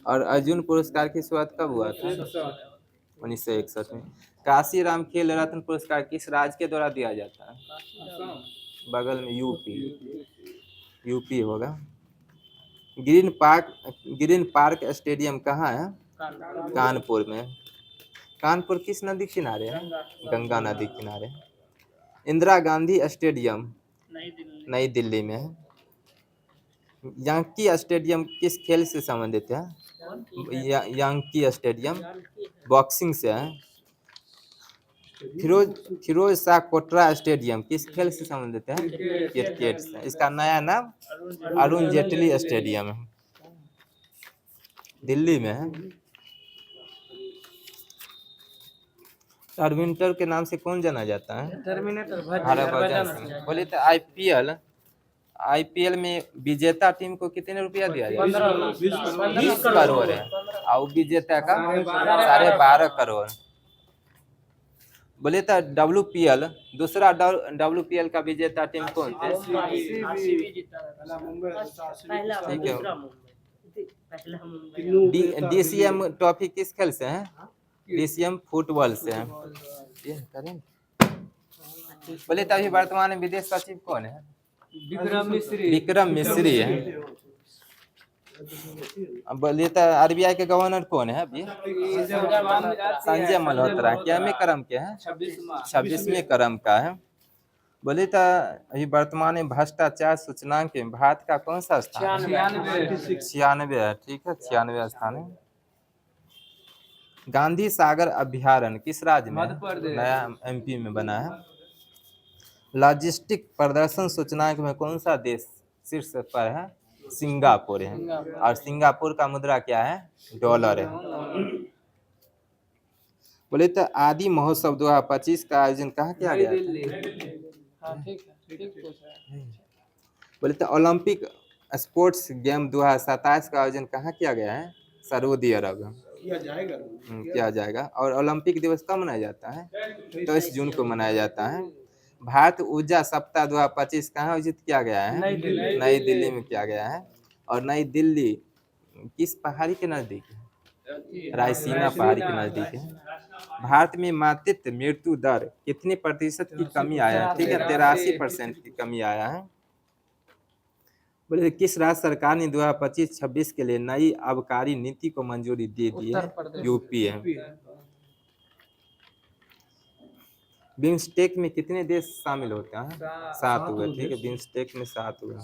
और अर्जुन पुरस्कार की शुरुआत कब हुआ था? 1961 में। काशी राम खेल रत्न पुरस्कार किस राज्य के द्वारा दिया जाता है? बगल में यूपी होगा। ग्रीन पार्क स्टेडियम कहाँ है? कानपुर में। कानपुर किस नदी किनारे है? गंगा नदी किनारे। इंदिरा गांधी स्टेडियम नई दिल्ली में है। यांकी स्टेडियम किस खेल से संबंधित है? यांकी स्टेडियम बॉक्सिंग से है। फिरोज शाह कोटरा स्टेडियम किस खेल से संबंधित है? क्रिकेट से। इसका नया नाम अरुण जेटली स्टेडियम है, दिल्ली में है। टर्मिनेटर के नाम से कौन जाना जाता है? हरभजन सिंह। बोले तो आईपीएल में विजेता टीम को कितने रुपया दिया जाता है? 20 करोड़ है। और विजेता का 12.5 करोड़। बोले तो WPL दूसरा WPL का विजेता टीम कौन थे? ठीक है। DCM ट्रॉफी किस खेल से है? DCM फुटबॉल से है। बोले तो अभी वर्तमान में विदेश सचिव कौन है? विक्रम मिश्री है। बोलिए तो RBI के गवर्नर कौन है अभी? संजय मल्होत्रा। क्या में क्रम के है? 26वें क्रम का है। बोले तो अभी वर्तमान में भ्रष्टाचार सूचकांक में भारत का कौन सा स्थान? 96 है। ठीक है, 96 स्थान है। गांधी सागर अभ्यारण्य किस राज्य में? नया MP में बना है। लॉजिस्टिक प्रदर्शन सूचकांक में कौन सा देश शीर्ष पर है? सिंगापुर है। और सिंगापुर का मुद्रा क्या है? डॉलर है। बोले तो आदि महोत्सव 2025 का आयोजन कहाँ किया गया था? बोले तो ओलंपिक स्पोर्ट्स गेम 2027 का आयोजन कहाँ किया गया है? सऊदी अरब किया जाएगा। और ओलंपिक दिवस कब मनाया जाता है? 23 जून को मनाया जाता है। भारत ऊर्जा सप्ताह 2025 कहाँ आयोजित किया गया है? नई दिल्ली में किया गया है। और नई दिल्ली किस पहाड़ी के नजदीक है? रायसीना पहाड़ी के नजदीक है। भारत में मातृत्व मृत्यु दर कितने प्रतिशत की कमी आया है? ठीक है, 83% की कमी आया है। बोले किस राज्य सरकार ने 2025-26 के लिए नई आबकारी नीति को मंजूरी दे दी है? यूपी है। बिम्स्टेक में कितने देश शामिल होते हैं? 7 हुए। ठीक है, बिम्स्टेक में 7 हुए।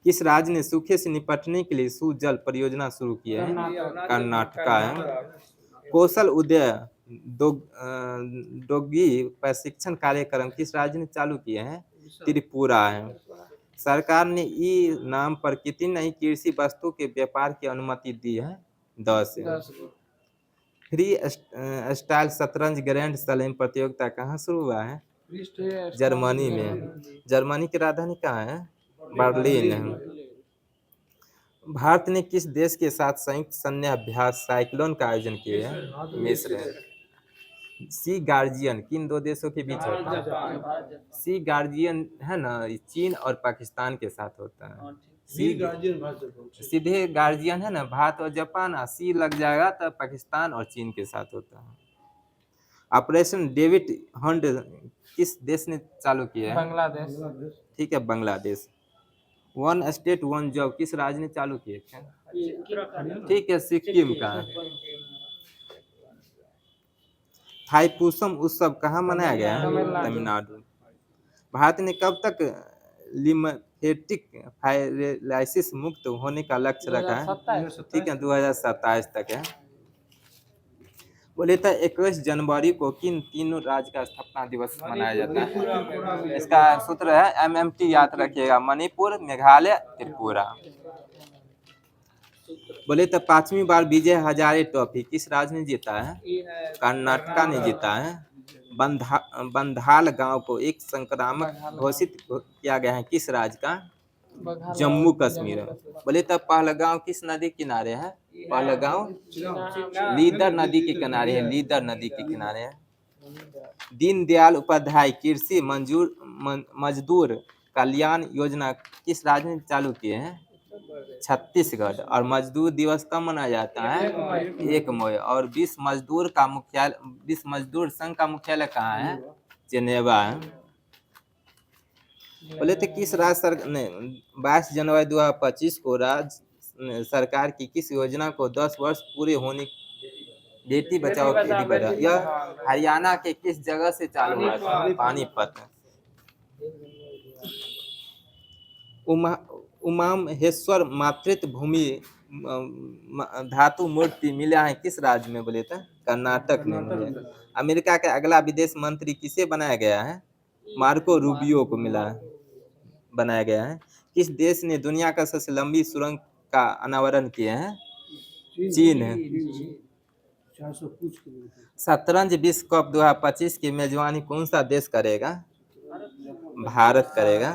किस राज्य ने सूखे से निपटने के लिए सुजल परियोजना शुरू की है? कर्नाटका है। कौशल उदय डोगी प्रशिक्षण कार्यक्रम किस राज्य ने चालू किए हैं? त्रिपुरा है। सरकार ने ई नाम पर कितनी नई कृषि वस्तु के व्यापार की अनुमति दी है? 10 है। फ्री स्टाइल शतरंज ग्रैंड स्लैम प्रतियोगिता कहाँ शुरू हुआ है? जर्मनी में। जर्मनी की राजधानी कहाँ है? बर्लिन है। भारत ने किस देश के साथ संयुक्त सैन्य अभ्यास साइक्लोन का आयोजन किया है? मिस्र। सी गार्जियन किन 2 देशों के बीच होता है? सी गार्जियन है ना, चीन और पाकिस्तान के साथ होता है। सी गार्जियन सीधे गार्जियन है ना, भारत और जापान। सी लग जाएगा तो पाकिस्तान और चीन के साथ होता है। ऑपरेशन डेविड हंट किस देश ने चालू किया है? बांग्लादेश। ठीक है, बांग्लादेश। 1 स्टेट 1 जॉब किस राज्य ने चालू किए थे? ठीक है, सिक्किम का। थाईपुसम उत्सव कहाँ मनाया गया है? तमिलनाडु। भारत ने कब तक लिम्फेटिक फाइब्रोसिस मुक्त होने का लक्ष्य रखा है? ठीक है, 2027 तक है। बोले तो 21 जनवरी को किन तीनों राज्य का स्थापना दिवस मनाया जाता है? इसका सूत्र है MMT, याद रखिएगा। मणिपुर, मेघालय, त्रिपुरा। बोले तो 5वीं बार विजय हजारे ट्रॉफी किस राज्य ने जीता है? कर्नाटका ने जीता है। बंधाल गांव को एक संक्रामक घोषित किया गया है किस राज्य का? जम्मू कश्मीर। बोले तब पहलगांव किस नदी किनारे है? पहलगांव लीदर नदी के किनारे है, लीदर नदी के किनारे है। दीनदयाल उपाध्याय कृषि मजदूर कल्याण योजना किस राज्य में चालू किए हैं? छत्तीसगढ़। और मजदूर दिवस कब मनाया जाता है? 1 मई। और विश्व मजदूर संघ का मुख्यालय कहाँ है? जेनेवा है। बोले तो किस राज्य सरकार ने 22 जनवरी 2025 को राज्य सरकार की किस योजना को 10 वर्ष पूरे होने बेटी बचाओ बेटी पढ़ाओ, यह हरियाणा के किस जगह से चालू हुआ था? पानीपत। उमामहेश्वर मातृत्व भूमि धातु मूर्ति मिला है किस राज्य में? बोले तो कर्नाटक में मिले। अमेरिका का अगला विदेश मंत्री किसे बनाया गया है? मार्को रूबियो को बनाया गया है। किस देश ने दुनिया का सबसे लंबी सुरंग का अनावरण किया है? चीन है। शतरंज विश्व कप 2025 की मेजबानी कौन सा देश करेगा? भारत करेगा।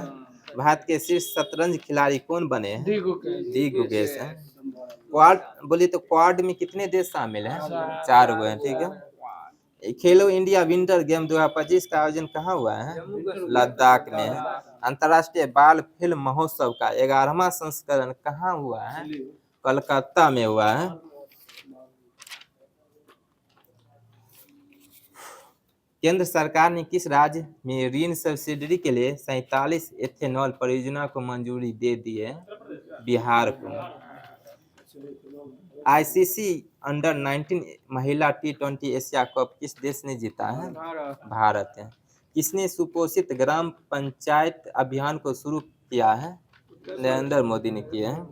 भारत के शीर्ष शतरंज खिलाड़ी कौन बने हैं? डी गुगेश है। क्वाड बोले तो क्वाड में कितने देश शामिल हैं? 4 गो हैं। ठीक है। खेलो इंडिया विंटर गेम 2025 का आयोजन कहाँ हुआ है? लद्दाख में। अंतर्राष्ट्रीय बाल फिल्म महोत्सव का 11वां संस्करण कहाँ हुआ है? कलकत्ता में हुआ है। केंद्र सरकार ने किस राज्य में ऋण सब्सिडी के लिए 47 एथेनॉल परियोजना को मंजूरी दे दी है? बिहार को। आईसीसी अंडर 19 महिला T20 एशिया कप किस देश ने जीता है? भारत है। किसने सुपोषित ग्राम पंचायत अभियान को शुरू किया है? नरेंद्र मोदी ने किया है।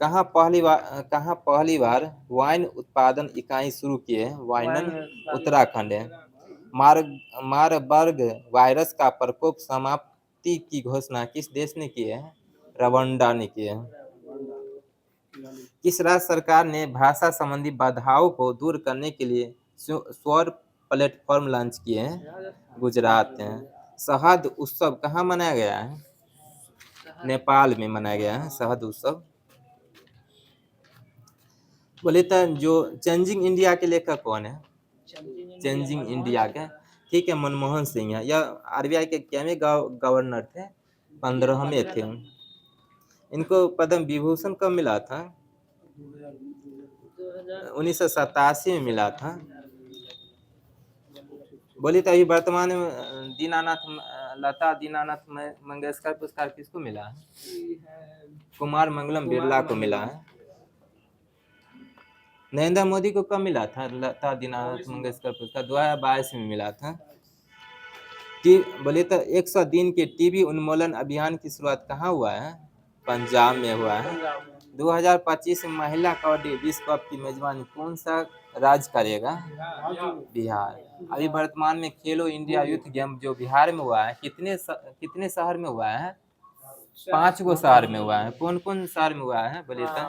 कहाँ पहली बार वाइन उत्पादन इकाई शुरू किए है? वाइनन उत्तराखंड है। मारबर्ग वायरस का प्रकोप समाप्ति की घोषणा किस देश ने की है? रवांडा ने की है। किस राज्य सरकार ने भाषा संबंधी बाधाओं को दूर करने के लिए स्वर प्लेटफॉर्म लॉन्च किए हैं? गुजरात है। शहद उत्सव कहाँ मनाया गया है? नेपाल में मनाया गया है शहद उत्सव। बोले तो जो चेंजिंग इंडिया के लेखक कौन है? चेंजिंग इंडिया के ठीक है मनमोहन सिंह है। यह आरबीआई के कैमे गवर्नर थे? 15वें थे। इनको पद्म विभूषण कब मिला था? 1987 में मिला था। बोली तो अभी वर्तमान में लता दीनानाथ मंगेशकर पुरस्कार किसको मिला है? कुमार मंगलम बिरला को मिला है। नरेंद्र मोदी को कब मिला था लता दीनानाथ मंगेशकर पुरस्कार? 2022 में मिला था। बोले तो 100 दिन के टीबी उन्मूलन अभियान की शुरुआत कहाँ हुआ है? पंजाब में हुआ है। 2025 में महिला कबड्डी विश्व कप की मेजबानी कौन सा राज्य करेगा? बिहार। अभी वर्तमान में खेलो इंडिया यूथ गेम जो बिहार में हुआ है कितने शहर में हुआ है? 5 गो शहर में हुआ है। कौन कौन शहर में हुआ है? बोले तो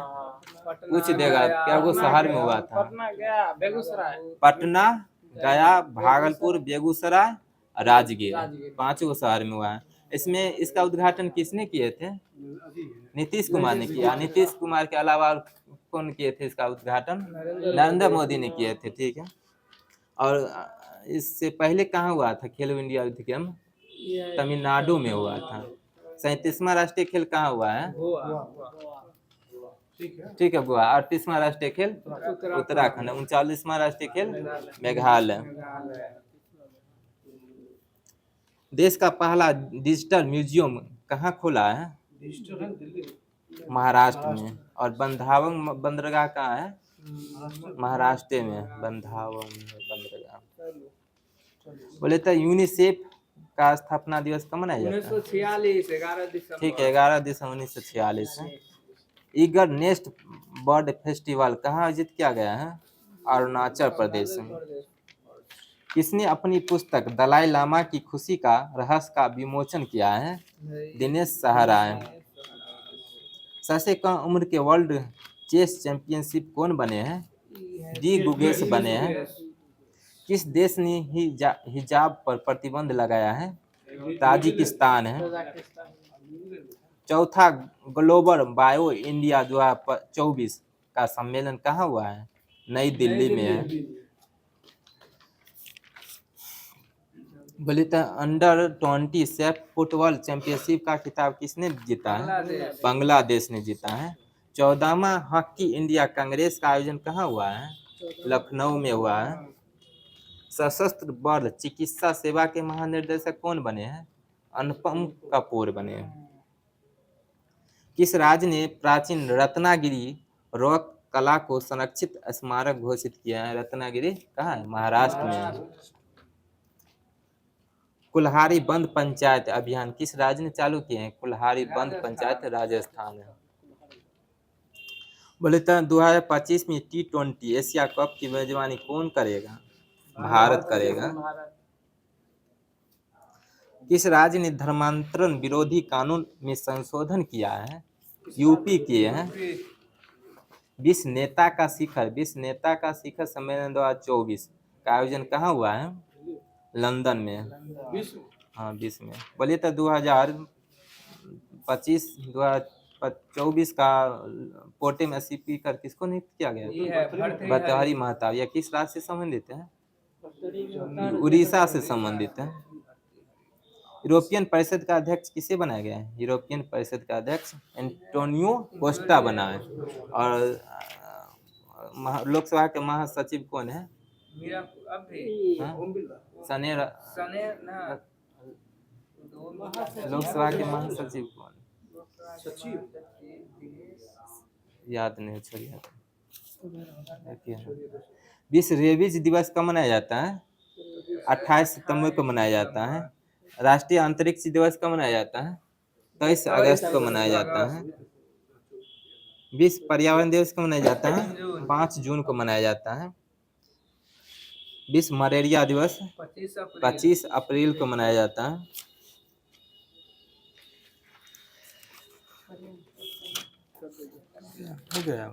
पूछ देगा क्या वो शहर में हुआ था? पटना, गया, भागलपुर, बेगूसराय, राजगीर। 5 गो शहर में हुआ है। इसमें इसका उद्घाटन किसने किए थे? नीतीश कुमार ने किया। नीतीश कुमार के अलावा कौन किए थे इसका उद्घाटन? नरेंद्र मोदी ने किए थे। ठीक है। और इससे पहले कहाँ हुआ था खेलो इंडिया यूथ गेम? तमिलनाडु में हुआ था। 37वां राष्ट्रीय खेल कहाँ हुआ है? ठीक है गोवा। 38वां राष्ट्रीय खेल उत्तराखंड। 39वां राष्ट्रीय खेल मेघालय। देश का पहला डिजिटल म्यूजियम कहाँ खुला है? महाराष्ट्र में। और बंधावन बंदरगाह कहाँ है? महाराष्ट्र में बंधावन बंदरगाह। बोले तो यूनिसेफ का स्थापना दिवस कब मनाया जाता है? 1946 ठीक है 11 दिसंबर 1946 है। ईगर नेस्ट बर्ड फेस्टिवल कहाँ आयोजित किया गया है? अरुणाचल प्रदेश में। किसने अपनी पुस्तक दलाई लामा की खुशी का रहस्य का विमोचन किया है? दिनेश सहारा है। सबसे कम उम्र के वर्ल्ड चेस चैंपियनशिप कौन बने हैं? डी गुगेश बने हैं। किस देश ने हिजाब पर प्रतिबंध लगाया है? ताजिकिस्तान है। चौथा, ग्लोबल बायो इंडिया 2024 का सम्मेलन कहाँ हुआ है? नई दिल्ली में है। बोले तो अंडर 20 सेफ फुटबॉल चैंपियनशिप का खिताब किसने जीता है? बांग्लादेश ने जीता है। 14वां हॉकी इंडिया कांग्रेस का आयोजन कहाँ हुआ है? लखनऊ में हुआ है। सशस्त्र बल चिकित्सा सेवा के महानिर्देशक कौन बने हैं? अनुपम कपूर बने हैं। किस राज्य ने प्राचीन रत्नागिरी रॉक कला को संरक्षित स्मारक घोषित किया है? रत्नागिरी कहाँ है? महाराष्ट्र में है। कुल्हाड़ी बंद पंचायत अभियान किस राज्य ने चालू किए हैं? कुल्हाड़ी बंद पंचायत राजस्थान है। बोले तो 2025 में T20 एशिया कप की मेजबानी कौन करेगा? भारत करेगा। किस राज्य ने धर्मांतरण विरोधी कानून में संशोधन किया है? यूपी किए हैं। विश्व नेता का शिखर सम्मेलन 2024 का आयोजन कहाँ हुआ है? लंदन में। हाँ, विश्व में। बोलिए तो 2024 का पोटेम स्पीकर किसको नियुक्त किया गया? भर्तृहरि महताब। यह किस राज्य से संबंधित है? उड़ीसा से संबंधित है। यूरोपियन परिषद का अध्यक्ष किसे बनाया गया है? यूरोपियन परिषद का अध्यक्ष एंटोनियो कोस्टा बना है। और लोकसभा के महासचिव कौन है? लोकसभा के महासचिव कौन? याद नहीं, छोड़िए। विश्व रेबीज दिवस कब मनाया जाता है? 28 सितंबर को मनाया जाता है। राष्ट्रीय अंतरिक्ष दिवस कब मनाया जाता है? 23 अगस्त को मनाया जाता है। विश्व पर्यावरण दिवस कब मनाया जाता है? 5 जून को मनाया जाता है। विश्व मलेरिया दिवस 25 अप्रैल को मनाया जाता है। हो गया।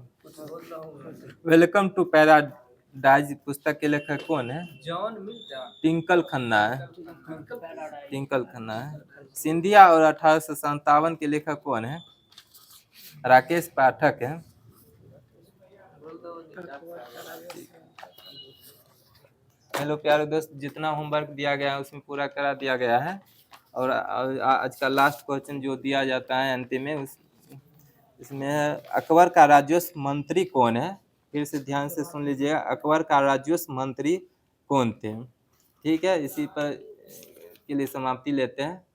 वेलकम टू पैराडाइज पुस्तक के लेखक कौन है? टिंकल खन्ना है। टिंकल खन्ना है। सिंधिया और 1857 के लेखक कौन है? राकेश पाठक है। हेलो प्यारे दोस्त, जितना होमवर्क दिया गया है उसमें पूरा करा दिया गया है। और आज का लास्ट क्वेश्चन जो दिया जाता है अंतिम में, इसमें अकबर का राजस्व मंत्री कौन है? फिर से ध्यान से सुन लीजिएगा, अकबर का राजस्व मंत्री कौन थे? ठीक है, इसी पर के लिए समाप्ति लेते हैं।